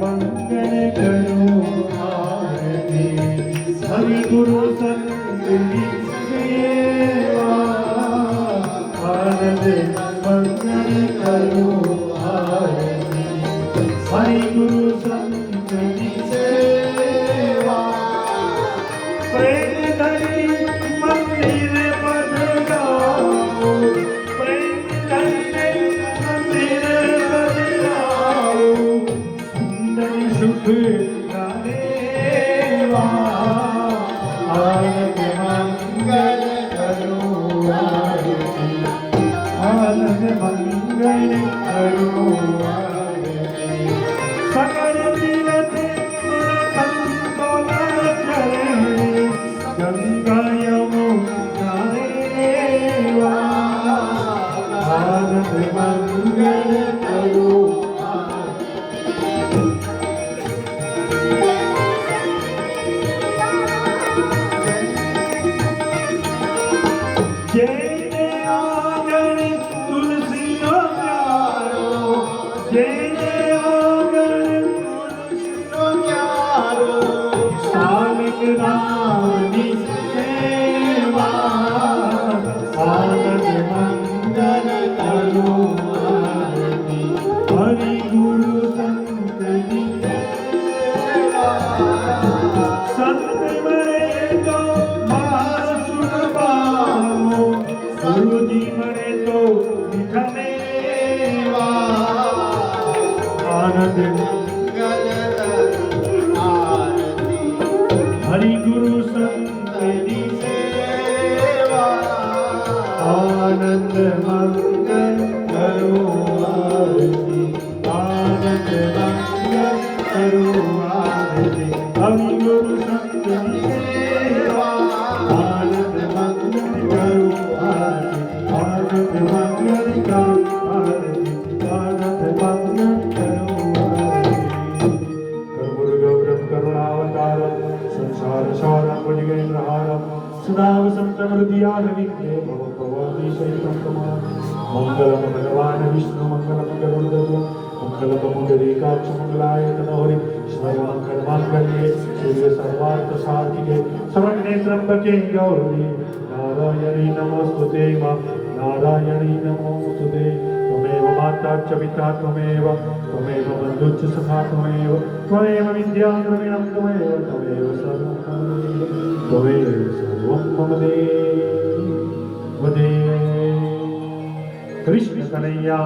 मंगल करो आरती। हरि गुरु संत की सेवा, आनंद मंगल करो आरती। हरि गुरु संत की सेवा, प्रेम धरी मंदिर पद गाओ, प्रेम धरी मंदिर पद गाओ, सुंदर सुख गानेवा, आनंद मंगल करो आरती। आनंद मंगल करो आरती। सकल तीरथ संतोला चले, गंगा यमुना रेवा, आनंद मंगल करो आरती। जय आंगन तुलसियों प्यारो, जय आंगन तुलसियों प्यारो, सालिक रानी सेवा, आनंद मंगल करो आरती। हरि गुरु संत की सेवा, संत मरे तो महासुर पाओ, गुरु जी मरे तो निठमेवा, आनंद मंगल आरती। हरि गुरु संत की सेवा, आनंद मंगल करो आरती। आनंद मंगल करो आरती। हरि गुरु संत की सेवा, आनंद मंगल करो आरती। आनंद मंगल करो आरती। आनंद मंगल करो आरती। कर्पूरगौरं करुणावतारं संसार सारं भुजगेन्द्रहारं सदा वसन्तं हृदयारविन्दे भवभवानी सहितं कमलं। मङ्गलं भगवान् विष्णु मङ्गलं गरुडध्वज मङ्गलं पुण्डरीकाक्ष मङ्गलाय तनोहरि सर्वमङ्गलमाङ्गल्ये शिवे सर्वार्थसाधिके शरण्ये त्र्यम्बके गौरी नारायणी नमोस्तुते मा नारायणी नमोस्तुते। त्वमेव माता च पिता त्वमेव बन्धुश्च सखा त्वमेव विद्या द्रविणं त्वमेव सर्वं मम देव। कृष्ण कन्हैया